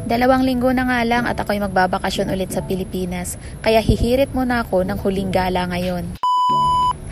2 linggo na nga lang at ako'y magbabakasyon ulit sa Pilipinas, kaya hihirit muna ako ng huling gala ngayon.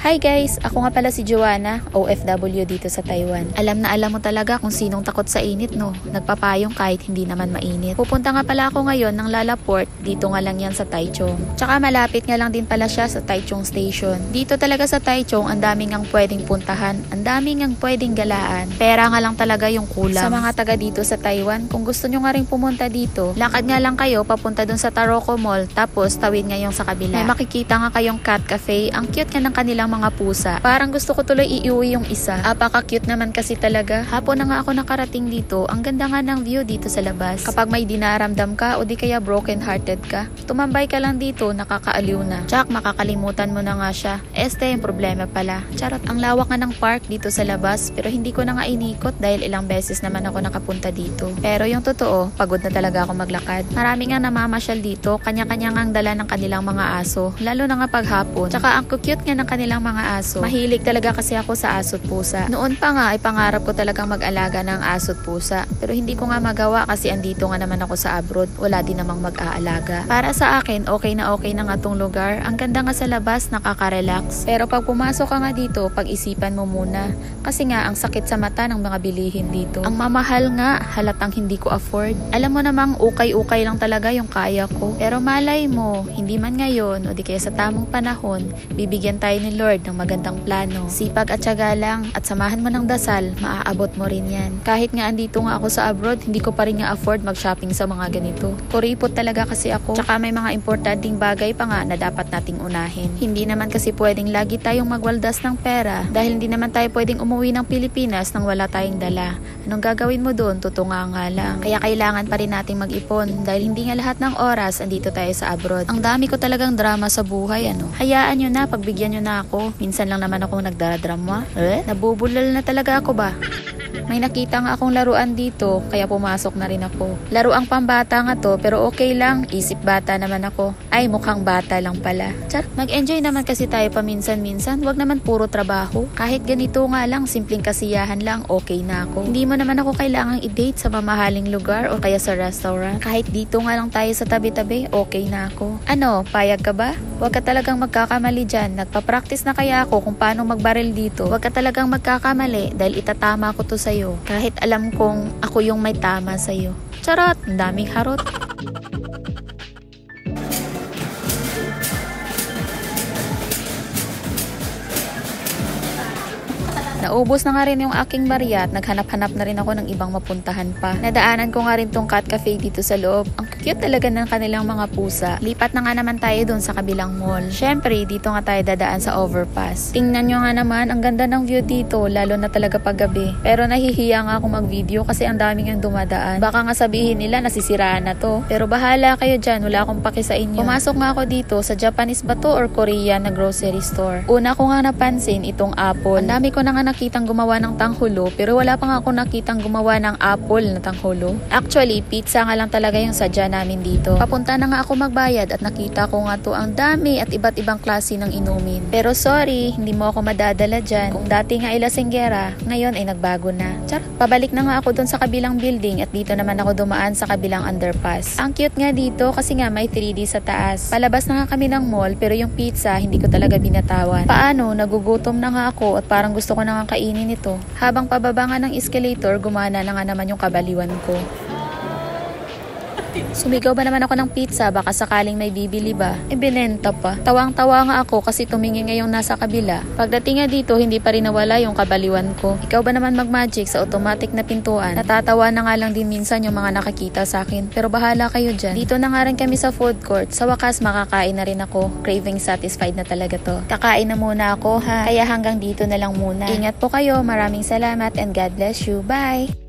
Hi guys! Ako nga pala si Joanna, OFW dito sa Taiwan. Alam na alam mo talaga kung sinong takot sa init, no? Nagpapayong kahit hindi naman mainit. Pupunta nga pala ako ngayon ng Lalaport, dito nga lang yan sa Taichung. Tsaka malapit nga lang din pala siya sa Taichung Station. Dito talaga sa Taichung, ang daming ang pwedeng puntahan, ang daming ang pwedeng galaan. Pera nga lang talaga yung kulang. Sa mga taga dito sa Taiwan, kung gusto nyo nga rin pumunta dito, lakad nga lang kayo papunta dun sa Taroko Mall, tapos tawid nga yung sa kabila. May makikita nga kayong cat cafe, ang cute nga ng kanilang mga pusa. Parang gusto ko tuloy iuwi yung isa. Apaka-cute naman kasi talaga. Hapon na nga ako nakarating dito. Ang ganda nga ng view dito sa labas. Kapag may dinaramdam ka o di kaya broken hearted ka, tumambay ka lang dito, nakakaaliw na. Tsak, makakalimutan mo na nga siya. Yung problema pala. Charot, ang lawak nga ng park dito sa labas, pero hindi ko na nga inikot dahil ilang beses naman ako nakapunta dito. Pero yung totoo, pagod na talaga ako maglakad. Marami nga namamasyal dito, kanya-kanya nga ang dala ng kanilang mga aso, lalo na nga paghapon. Tsaka ang cute nga ng kanilang mga aso. Mahilig talaga kasi ako sa aso't pusa. Noon pa nga ay pangarap ko talagang mag-alaga ng aso't pusa. Pero hindi ko nga magawa kasi andito nga naman ako sa abroad. Wala din namang mag-aalaga. Para sa akin, okay na nga tong lugar. Ang ganda nga sa labas, nakaka-relax. Pero pag pumasok ka nga dito, pag-isipan mo muna. Kasi nga, ang sakit sa mata ng mga bilihin dito. Ang mamahal nga, halatang hindi ko afford. Alam mo namang ukay-ukay lang talaga yung kaya ko. Pero malay mo, hindi man ngayon o di kaya sa tamang panahon, bibigyan tayo ni Lord ng magandang plano. Sipag at tiyaga lang at samahan mo ng dasal, maaabot mo rin yan. Kahit nga andito nga ako sa abroad, hindi ko pa rin nga afford mag-shopping sa mga ganito. Kuripot talaga kasi ako. Tsaka may mga importanteng bagay pa nga na dapat nating unahin. Hindi naman kasi pwedeng lagi tayong magwaldas ng pera dahil hindi naman tayo pwedeng umuwi ng Pilipinas nang wala tayong dala. Anong gagawin mo doon? Tutunga nga lang. Kaya kailangan pa rin nating mag-ipon dahil hindi nga lahat ng oras andito tayo sa abroad. Ang dami ko talagang drama sa buhay, ano. Hayaan nyo na, pagbigyan nyo na ako. Minsan lang naman akong nagdaradrama. Nabubulal na talaga ako ba? May nakita nga akong laruan dito, kaya pumasok na rin ako. Laruang pambata nga to, pero okay lang. Isip bata naman ako. Ay, mukhang bata lang pala. Char, mag-enjoy naman kasi tayo paminsan-minsan. Wag naman puro trabaho. Kahit ganito nga lang, simpleng kasiyahan lang, okay na ako. Hindi mo naman ako kailangang i-date sa mamahaling lugar o kaya sa restaurant. Kahit dito nga lang tayo sa tabi-tabi, okay na ako. Ano, payag ka ba? Huwag ka talagang magkakamali dyan. Nagpa-practice na kaya ako kung paano magbaril dito. Huwag ka talagang magkakamali dahil itatama ko to sa'yo. Kahit alam kong ako yung may tama sa'yo. Charot! Ang daming harot. Naubos na nga rin yung aking barya at naghanap-hanap na rin ako ng ibang mapuntahan pa. Nadaanan ko nga rin tong cat cafe dito sa loob. Ang cute talaga ng kanilang mga pusa. Lipat na nga naman tayo dun sa kabilang mall. Syempre, dito nga tayo dadaan sa overpass. Tingnan nyo nga naman, ang ganda ng view dito, lalo na talaga paggabi. Pero nahihiya nga ako mag-video kasi ang daming yung dumadaan. Baka nga sabihin nila nasisiraan na to. Pero bahala kayo dyan, wala akong paki sa inyo. Pumasok nga ako dito sa Japanese ba to or Korean na grocery store. Una ko nga napansin itong apple. Ang dami ko na nga nakitang gumawa ng tanghulo pero wala pa nga ako nakitang gumawa ng apple na tanghulo. Actually, pizza nga lang talaga yung sadya namin dito. Papunta na nga ako magbayad at nakita ko nga to ang dami at iba't ibang klase ng inumin. Pero sorry, hindi mo ako madadala dyan. Kung dati nga ilasenggera, ngayon ay nagbago na. Char, pabalik na nga ako dun sa kabilang building at dito naman ako dumaan sa kabilang underpass. Ang cute nga dito kasi nga may 3D sa taas. Palabas na nga kami ng mall pero yung pizza hindi ko talaga binatawan. Paano? Nagugutom na nga ako at parang gusto ko na nga kainin ito. Habang pababa nga ng escalator, gumana na nga naman yung kabaliwan ko. Sumigaw ba naman ako ng pizza, baka sakaling may bibili ba? Binenta pa. Tawang-tawa nga ako kasi tumingin ngayong nasa kabila. Pagdating nga dito, hindi pa rin nawala yung kabaliwan ko. Ikaw ba naman mag-magic sa automatic na pintuan? Natatawa na nga lang din minsan yung mga nakakita sa akin. Pero bahala kayo dyan. Dito na nga rin kami sa food court. Sa wakas, makakain na rin ako. Craving satisfied na talaga to. Kakain na muna ako ha. Kaya hanggang dito na lang muna. Ingat po kayo. Maraming salamat and God bless you. Bye!